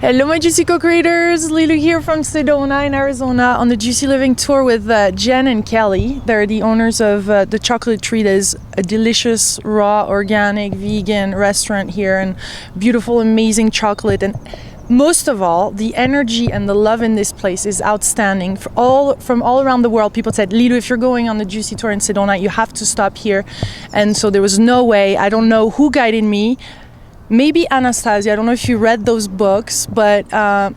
Hello, my Juicy Co-creators. Lilou here from Sedona in Arizona on the Juicy Living Tour with Jen and Kelly. They're the owners of the Chocolatree. There's a delicious, raw, organic, vegan restaurant here and beautiful, amazing chocolate. And most of all, the energy and the love in this place is outstanding. From all around the world, people said, Lilou, if you're going on the Juicy Tour in Sedona, you have to stop here. And so there was no way. I don't know who guided me. Maybe Anastasia. I don't know if you read those books, but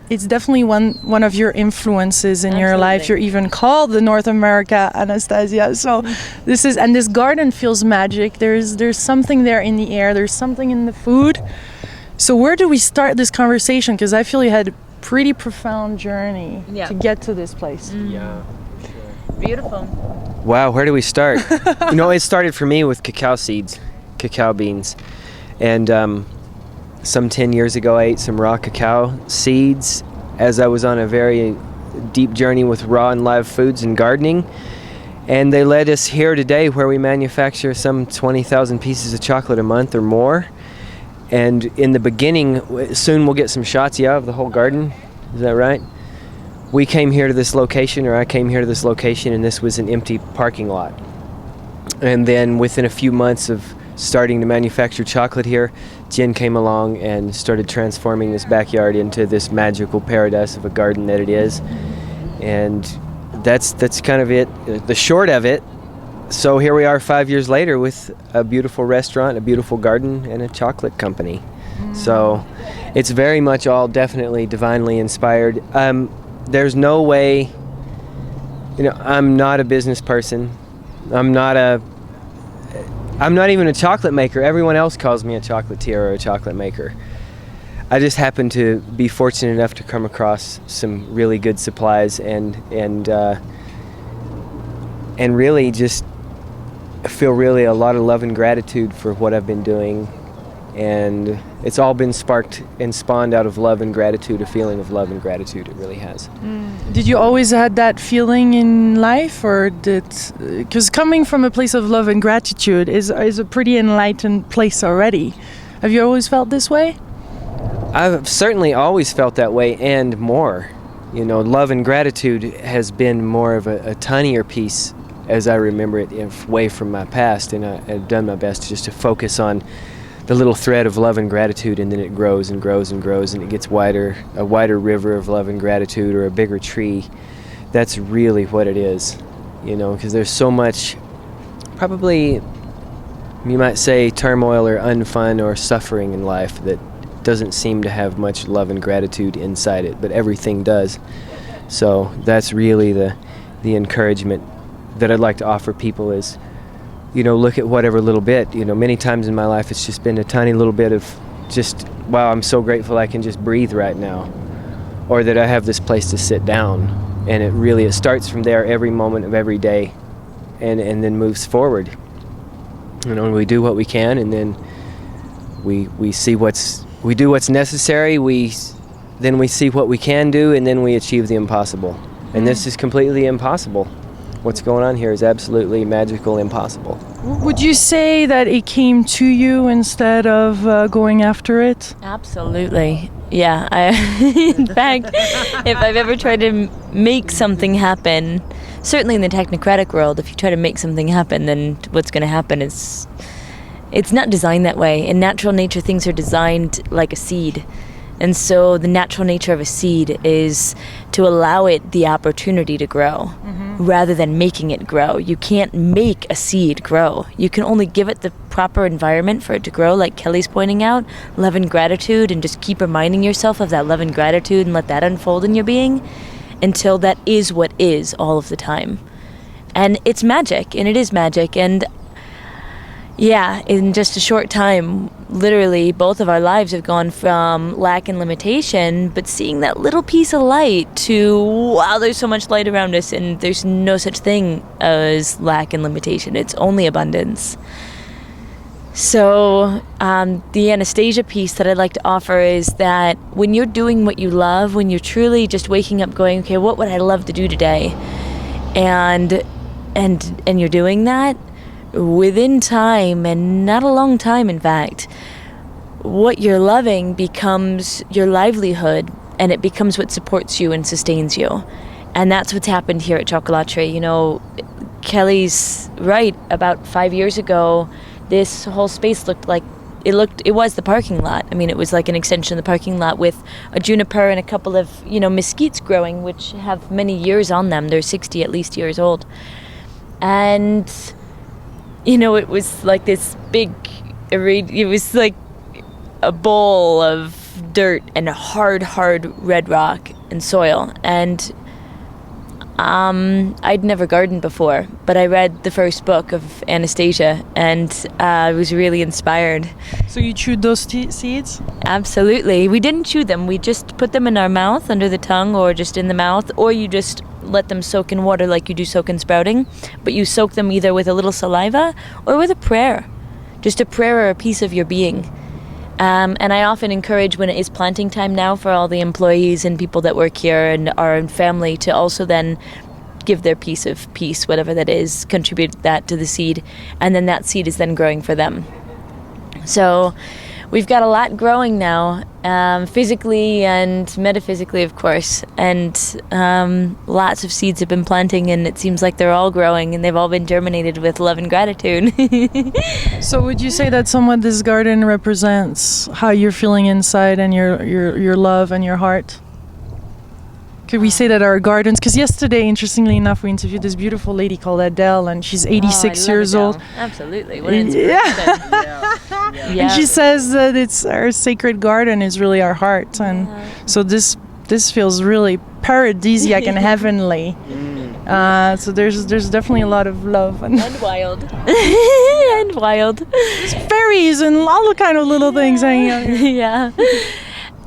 it's definitely one of your influences in your life. You're even called the North America Anastasia. So this garden feels magic. There's something there in the air. There's something in the food. So where do we start this conversation? Because I feel you had a pretty profound journey to get to this place. Yeah, sure. Beautiful. Wow, where do we start? It started for me with cacao seeds, cacao beans. And some 10 years ago, I ate some raw cacao seeds as I was on a very deep journey with raw and live foods and gardening. And they led us here today where we manufacture some 20,000 pieces of chocolate a month or more. And in the beginning, soon we'll get some shots, of the whole garden. Is that right? We came here to this location, or I came here to this location, and this was an empty parking lot. And then within a few months of starting to manufacture chocolate here, Jen came along and started transforming this backyard into this magical paradise of a garden that it is. And that's kind of it, the short of it. So here we are 5 years later with a beautiful restaurant, a beautiful garden, and a chocolate company. So it's very much all definitely divinely inspired. There's no way, I'm not a business person. I'm not even a chocolate maker. Everyone else calls me a chocolatier or a chocolate maker. I just happen to be fortunate enough to come across some really good supplies and really just feel really a lot of love and gratitude for what I've been doing. And it's all been sparked and spawned out of love and gratitude, a feeling of love and gratitude. It really has. Did you always had that feeling in life, or because coming from a place of love and gratitude is a pretty enlightened place already. Have you always felt this way? I've certainly always felt that way and more. Love and gratitude has been more of a tinier piece as I remember it away from my past, and I've done my best just to focus on the little thread of love and gratitude, and then it grows and grows and grows, and it gets wider, a wider river of love and gratitude, or a bigger tree. That's really what it is, because there's so much, probably, you might say, turmoil or unfun or suffering in life that doesn't seem to have much love and gratitude inside it, but everything does. So that's really the encouragement that I'd like to offer people is, look at whatever little bit. Many times in my life it's just been a tiny little bit of just, wow, I'm so grateful I can just breathe right now, or that I have this place to sit down. And it starts from there every moment of every day, and then moves forward. And we do what we can, and then we do what's necessary. Then we see what we can do, and then we achieve the impossible. And this is completely impossible. What's going on here is absolutely magical, impossible. Would you say that it came to you instead of going after it? Absolutely. Yeah. In fact, if I've ever tried to make something happen, certainly in the technocratic world, if you try to make something happen, then what's going to happen is it's not designed that way. In natural nature, things are designed like a seed. And so the natural nature of a seed is to allow it the opportunity to grow rather than making it grow. You can't make a seed grow. You can only give it the proper environment for it to grow, like Kelly's pointing out, love and gratitude, and just keep reminding yourself of that love and gratitude and let that unfold in your being until that is what is all of the time. And it's magic, and it is magic. And yeah, in just a short time, literally both of our lives have gone from lack and limitation, but seeing that little piece of light to, wow, there's so much light around us, and there's no such thing as lack and limitation. It's only abundance. So the Anastasia piece that I'd like to offer is that when you're doing what you love, when you're truly just waking up going, okay, what would I love to do today? And you're doing that, within time, and not a long time in fact, what you're loving becomes your livelihood, and it becomes what supports you and sustains you. And that's what's happened here at Chocolatree. You know, Kelly's right. About 5 years ago, this whole space it was the parking lot. I mean, it was like an extension of the parking lot with a juniper and a couple of, mesquites growing, which have many years on them. They're 60 at least years old. And, it was like this big, it was like a bowl of dirt and hard red rock and soil. And I'd never gardened before, but I read the first book of Anastasia, and I was really inspired. So you chewed those seeds? Absolutely. We didn't chew them. We just put them in our mouth, under the tongue, or just in the mouth, or you just let them soak in water like you do soak in sprouting. But you soak them either with a little saliva or with a prayer. Just a prayer or a piece of your being. And I often encourage, when it is planting time now, for all the employees and people that work here and our family to also then give their piece of peace, whatever that is, contribute that to the seed, and then that seed is then growing for them. So we've got a lot growing now, physically and metaphysically, of course, and lots of seeds have been planting, and it seems like they're all growing, and they've all been germinated with love and gratitude. So would you say that somewhat this garden represents how you're feeling inside and your love and your heart? Could we say that our gardens, because yesterday, interestingly enough, we interviewed this beautiful lady called Adele, and she's 86 years old. Absolutely. What an inspiration. Yeah. And she says that it's our sacred garden is really our heart. And so this feels really paradisiac and heavenly. So there's definitely a lot of love. And wild. And wild. There's fairies and all the kind of little things hanging out here. Yeah.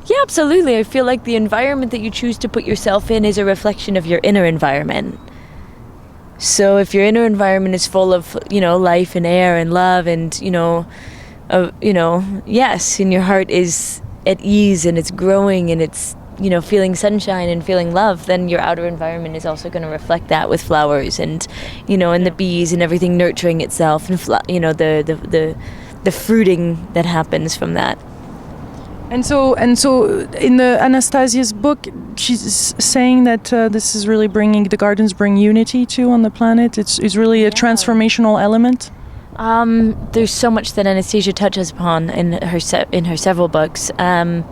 Yeah, absolutely. I feel like the environment that you choose to put yourself in is a reflection of your inner environment. So if your inner environment is full of, life and air and love and, yes, and your heart is at ease and it's growing and it's, feeling sunshine and feeling love, then your outer environment is also going to reflect that with flowers and, and the bees and everything nurturing itself and, the fruiting that happens from that. And so in the Anastasia's book, she's saying that this is really the gardens bring unity too on the planet. It's really a transformational element. There's so much that Anastasia touches upon in her several books, and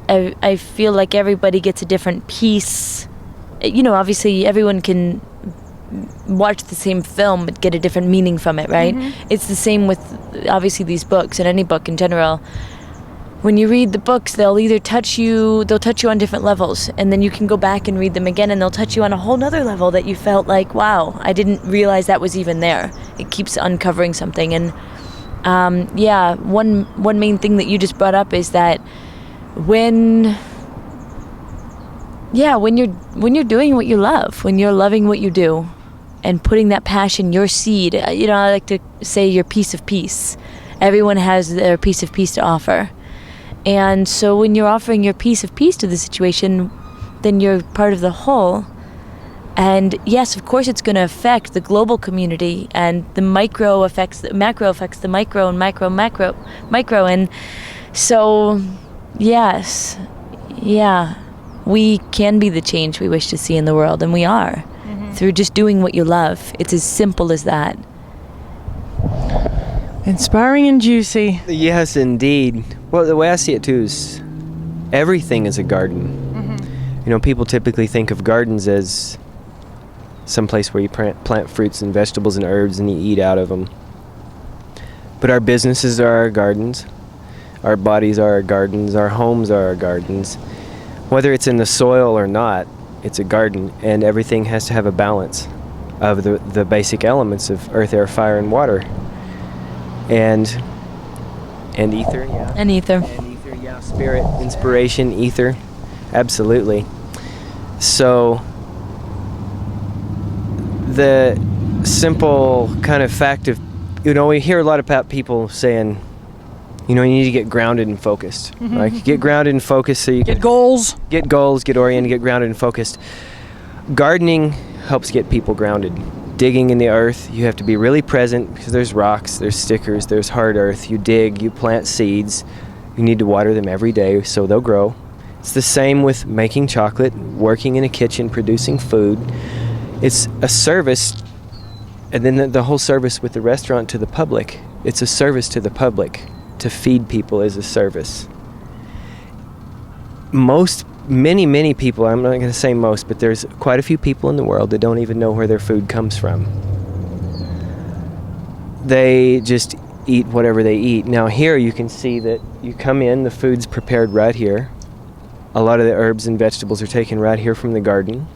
I feel like everybody gets a different piece. Obviously everyone can watch the same film but get a different meaning from it, right? Mm-hmm. It's the same with obviously these books and any book in general. When you read the books, they'll touch you on different levels, and then you can go back and read them again and they'll touch you on a whole nother level that you felt like, wow, I didn't realize that was even there. It keeps uncovering something. And one main thing that you just brought up is that when you're doing what you love, when you're loving what you do and putting that passion, your seed, I like to say your piece of peace. Everyone has their piece of peace to offer. And so when you're offering your piece of peace to the situation, then you're part of the whole. And yes, of course it's going to affect the global community, and the macro affects the micro, and micro. And so, yes, we can be the change we wish to see in the world, and we are, through just doing what you love. It's as simple as that. Inspiring and juicy. Yes, indeed. Well, the way I see it too is everything is a garden. Mm-hmm. People typically think of gardens as some place where you plant fruits and vegetables and herbs and you eat out of them. But our businesses are our gardens. Our bodies are our gardens. Our homes are our gardens. Whether it's in the soil or not, it's a garden, and everything has to have a balance of the basic elements of earth, air, fire, and water. And ether, yeah. And ether, yeah. Spirit, inspiration, ether, absolutely. So the simple kind of fact of, we hear a lot about people saying, you need to get grounded and focused. Mm-hmm. Like, get grounded and focused so you get goals, get oriented, get grounded and focused. Gardening helps get people grounded. Digging in the earth, you have to be really present because there's rocks, there's stickers, there's hard earth. You dig, you plant seeds. You need to water them every day so they'll grow. It's the same with making chocolate, working in a kitchen, producing food. It's a service, and then the whole service with the restaurant to the public. It's a service to the public. To feed people is a service. Many people, I'm not going to say most, but there's quite a few people in the world that don't even know where their food comes from. They just eat whatever they eat. Now here you can see that you come in, the food's prepared right here. A lot of the herbs and vegetables are taken right here from the garden.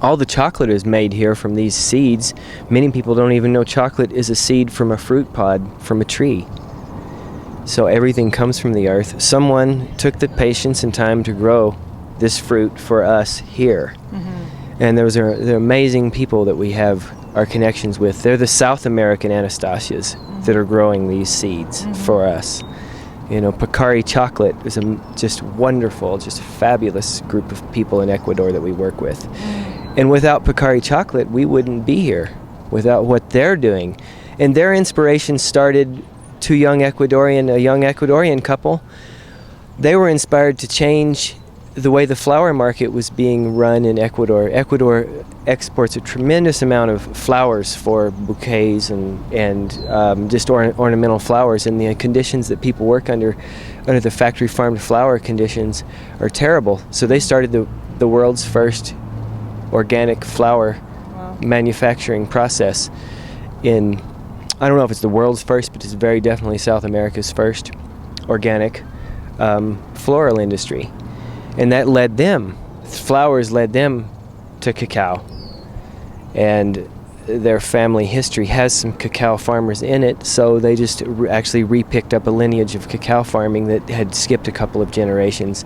All the chocolate is made here from these seeds. Many people don't even know chocolate is a seed from a fruit pod from a tree. So everything comes from the earth. Someone took the patience and time to grow this fruit for us here. Mm-hmm. And those are the amazing people that we have our connections with. They're the South American Anastasias that are growing these seeds for us. You know, Pacari Chocolate is just wonderful, just fabulous group of people in Ecuador that we work with. And without Pacari Chocolate, we wouldn't be here, without what they're doing. And their inspiration started a young Ecuadorian couple. They were inspired to change the way the flower market was being run in Ecuador. Ecuador exports a tremendous amount of flowers for bouquets and just ornamental flowers, and the conditions that people work under the factory farmed flower conditions are terrible. So they started the world's first organic flower manufacturing process in, I don't know if it's the world's first, but it's very definitely South America's first organic floral industry. And that flowers led them to cacao. And their family history has some cacao farmers in it, so they just actually re-picked up a lineage of cacao farming that had skipped a couple of generations.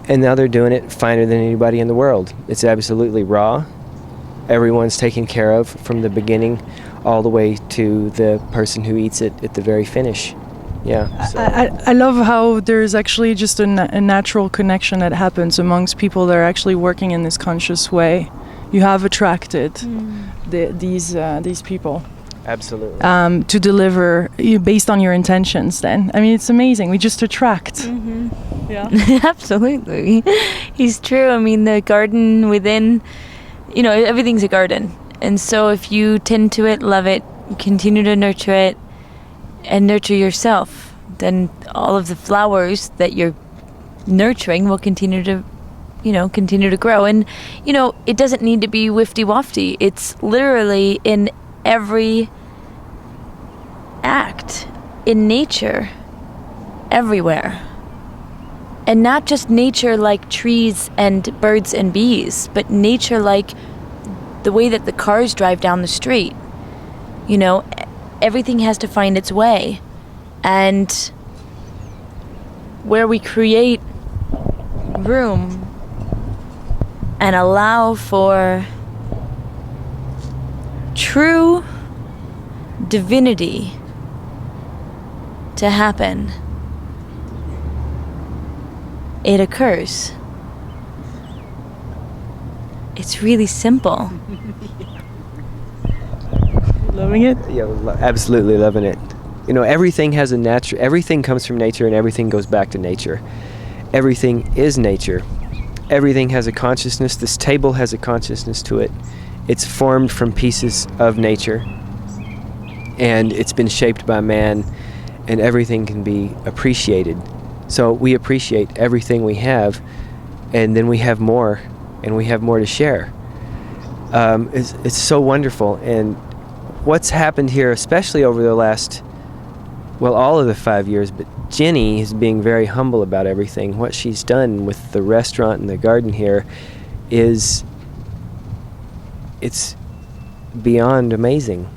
And now they're doing it finer than anybody in the world. It's absolutely raw. Everyone's taken care of from the beginning all the way to the person who eats it at the very finish. Yeah. So. I love how there's actually just a natural connection that happens amongst people that are actually working in this conscious way. You have attracted these people. Absolutely. To deliver based on your intentions then. I mean, it's amazing. We just attract. Mm-hmm. Yeah. Absolutely. It's true. I mean, the garden within, everything's a garden. And so if you tend to it, love it, continue to nurture it, and nurture yourself, then all of the flowers that you're nurturing will continue to grow. And, it doesn't need to be wifty-wafty. It's literally in every act, in nature, everywhere. And not just nature like trees and birds and bees, but nature like the way that the cars drive down the street. Everything has to find its way. And where we create room and allow for true divinity to happen, it occurs. It's really simple. Loving it? Yeah, absolutely loving it. Everything has everything comes from nature and everything goes back to nature. Everything is nature. Everything has a consciousness. This table has a consciousness to it. It's formed from pieces of nature, and it's been shaped by man, and everything can be appreciated. So we appreciate everything we have, and then we have more, and we have more to share. It's so wonderful. And what's happened here, especially over the last, all of the 5 years, but Jenny is being very humble about everything. What she's done with the restaurant and the garden here it's beyond amazing.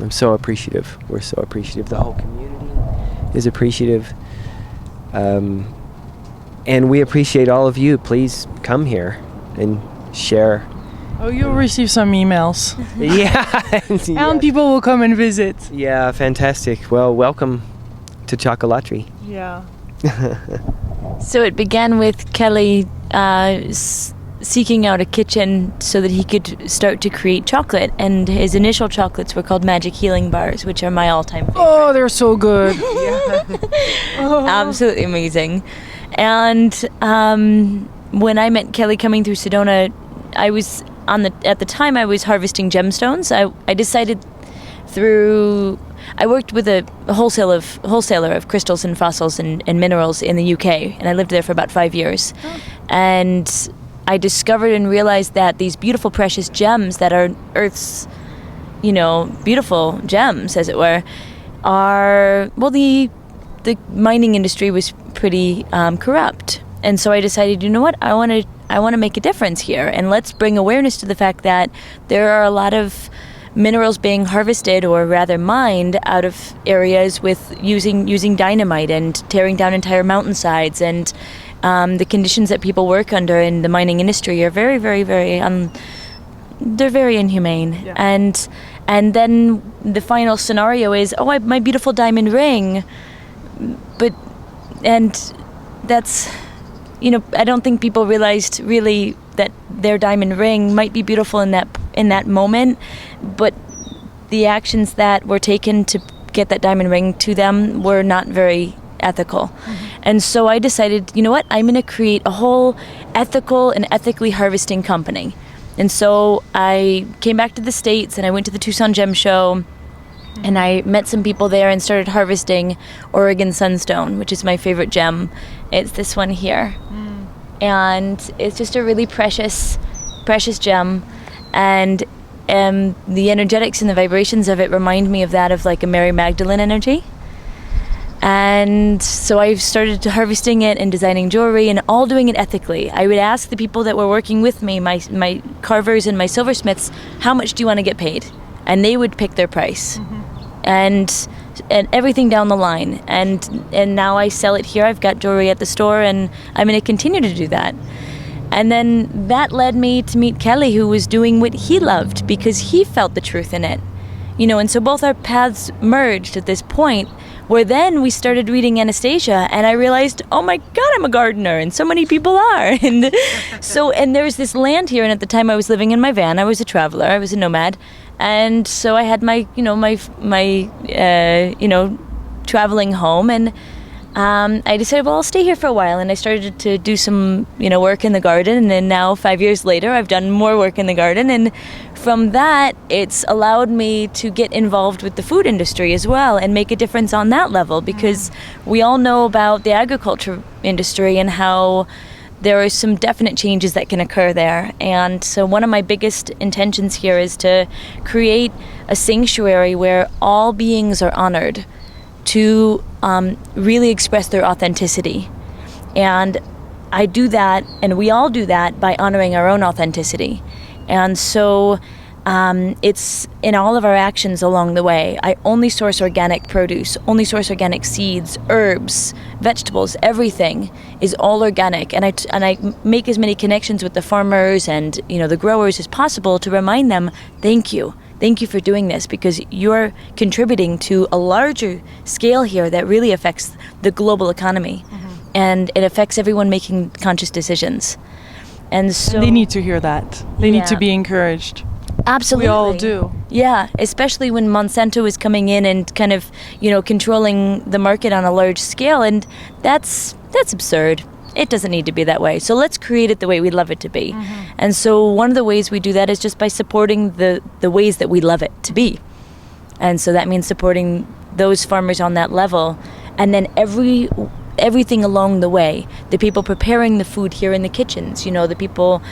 I'm so appreciative. We're so appreciative. The whole community is appreciative. And we appreciate all of you. Please come here and share. Oh, you'll receive some emails. Yeah. And people will come and visit. Yeah, fantastic. Well, welcome to Chocolatree. Yeah. So it began with Kelly seeking out a kitchen so that he could start to create chocolate, and his initial chocolates were called Magic Healing Bars, which are my all-time favorite. Oh, they're so good. Absolutely amazing. And when I met Kelly coming through Sedona, I was at the time I was harvesting gemstones. I decided I worked with a wholesaler of crystals and fossils and minerals in the UK, and I lived there for about 5 years. Oh. And I discovered and realized that these beautiful precious gems that are Earth's, beautiful gems, as it were, the mining industry was pretty corrupt. And so I decided, you know what, I want to make a difference here, and let's bring awareness to the fact that there are a lot of minerals being harvested, or rather mined, out of areas with using dynamite and tearing down entire mountainsides, and the conditions that people work under in the mining industry are very, very, very they're very inhumane. Yeah. And then the final scenario is, my beautiful diamond ring, and that's, I don't think people realized really that their diamond ring might be beautiful in that moment, but the actions that were taken to get that diamond ring to them were not very ethical. Mm-hmm. And so I decided, you know what, I'm going to create a whole ethical and ethically harvesting company. And so I came back to the States, and I went to the Tucson Gem Show, and I met some people there and started harvesting Oregon Sunstone, which is my favorite gem. It's this one here. Mm. And it's just a really precious gem. And the energetics and the vibrations of it remind me of that of like a Mary Magdalene energy. And so I started harvesting it and designing jewelry, and all doing it ethically. I would ask the people that were working with me, my carvers and my silversmiths, how much do you want to get paid? And they would pick their price. Mm-hmm. And everything down the line. And now I sell it here. I've got jewelry at the store, and I'm going to continue to do that. And then that led me to meet Kelly, who was doing what he loved because he felt the truth in it. And so both our paths merged at this point, where then we started reading Anastasia, and I realized, oh my God, I'm a gardener, and so many people are. And there was this land here, and at the time I was living in my van. I was a traveler, I was a nomad. And so I had my traveling home, and I decided, well, I'll stay here for a while, and I started to do some, work in the garden, and then now 5 years later, I've done more work in the garden, and from that, it's allowed me to get involved with the food industry as well and make a difference on that level, because we all know about the agriculture industry and how there are some definite changes that can occur there. And so one of my biggest intentions here is to create a sanctuary where all beings are honored to really express their authenticity. And I do that, and we all do that, by honoring our own authenticity. And so it's in all of our actions along the way. I only source organic produce, only source organic seeds, herbs, vegetables. Everything is all organic, and I make as many connections with the farmers and the growers as possible to remind them, thank you for doing this, because you're contributing to a larger scale here that really affects the global economy. Mm-hmm. And it affects everyone making conscious decisions. And so they need to hear that. They need to be encouraged. Absolutely. We all do. Yeah, especially when Monsanto is coming in and kind of, controlling the market on a large scale, and that's absurd. It doesn't need to be that way. So let's create it the way we love it to be. Mm-hmm. And so one of the ways we do that is just by supporting the ways that we love it to be. And so that means supporting those farmers on that level, and then everything along the way, the people preparing the food here in the kitchens, the people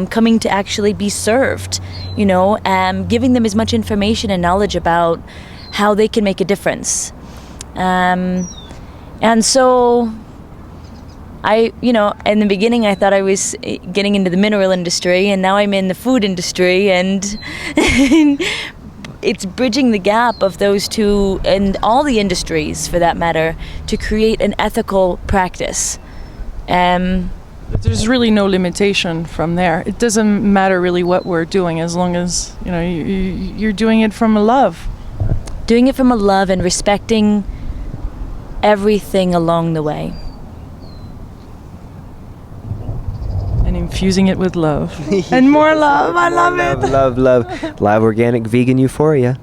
coming to actually be served, giving them as much information and knowledge about how they can make a difference. And so in the beginning I thought I was getting into the mineral industry, and now I'm in the food industry, and it's bridging the gap of those two, and all the industries for that matter, to create an ethical practice. But there's really no limitation from there. It doesn't matter really what we're doing, as long as you're doing it from a love. Doing it from a love and respecting everything along the way. And infusing it with love. And more love. I love it. Love. Live organic vegan euphoria.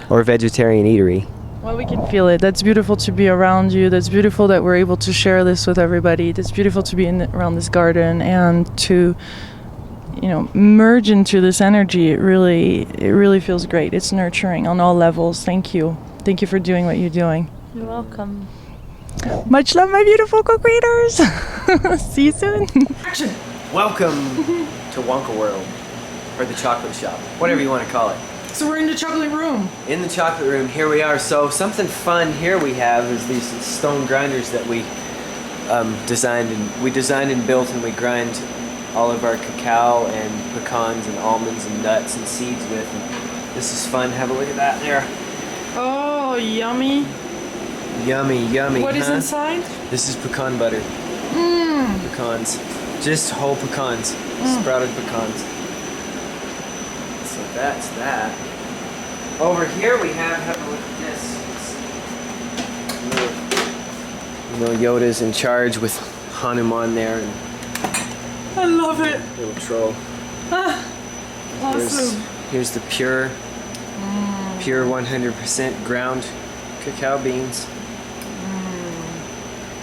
Or vegetarian eatery. Well, we can feel it. That's beautiful to be around you. That's beautiful that we're able to share this with everybody. That's beautiful to be around this garden and to, merge into this energy. It really feels great. It's nurturing on all levels. Thank you. Thank you for doing what you're doing. You're welcome. Much love, my beautiful co-creators. See you soon. Action! Welcome to Wonka World, or the chocolate shop, whatever you want to call it. So we're in the chocolate room. In the chocolate room, here we are. So something fun here we have is these stone grinders that we designed and built, and we grind all of our cacao and pecans and almonds and nuts and seeds with. And this is fun. Have a look at that there. Oh, yummy. Yummy, yummy. What is inside? This is pecan butter. Pecans. Just whole pecans. Sprouted pecans. So that's that. Over here we have a look at this. Little Yoda's in charge with Hanuman there, and I love it. little troll. Awesome. Here's the pure 100% ground cacao beans.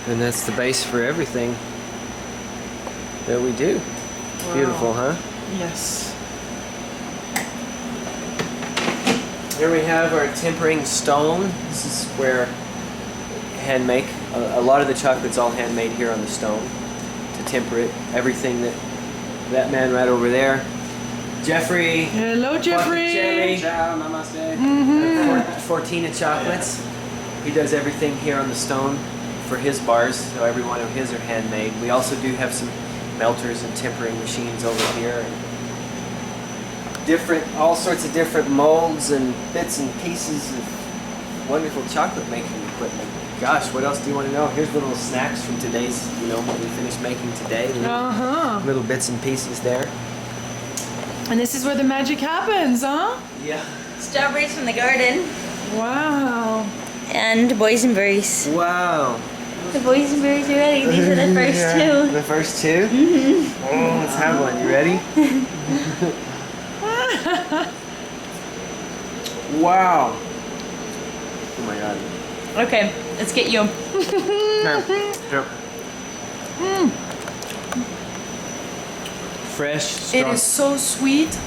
And that's the base for everything that we do. Wow. Beautiful, huh? Yes. Here we have our tempering stone. This is where hand make. A lot of the chocolate's all handmade here on the stone to temper it. Everything that man right over there. Jeffrey. Hello, Jeffrey. Ciao, namaste. Fortina Chocolates. He does everything here on the stone for his bars, so every one of his are handmade. We also do have some melters and tempering machines over here. All sorts of different molds and bits and pieces of wonderful chocolate making equipment. Gosh, what else do you want to know? Here's the little snacks from today's, what we finished making today. Little bits and pieces there. And this is where the magic happens, huh? Yeah. Strawberries from the garden. Wow. And boysenberries. Wow. The boysenberries are ready. These are the first two. The first two? Mm-hmm. Oh, let's have one. You ready? Wow. Oh my god. Okay, let's get you. Fresh It is so sweet.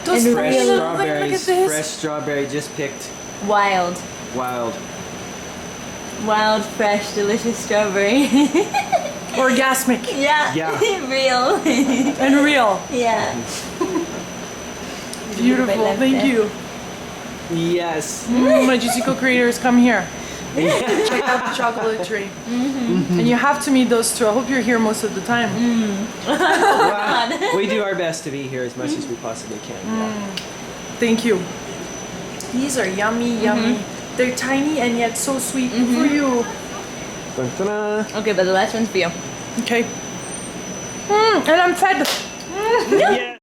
Those And fresh real- strawberries. Look at this. Fresh strawberry just picked. Wild. Wild. Wild, fresh, delicious strawberry. Orgasmic Yeah. Yeah. Real. and real. Yeah. Beautiful. Thank you. Yes. My juicy co-creators, come here. Check out the Chocolatree. And you have to meet those two. I hope you're here most of the time. Well, we do our best to be here as much as we possibly can. Yeah. Thank you. These are yummy, yummy. They're tiny and yet so sweet for you. Dun-dun-dun. Okay, but the last one's for you. Okay. And I'm fed. Yeah.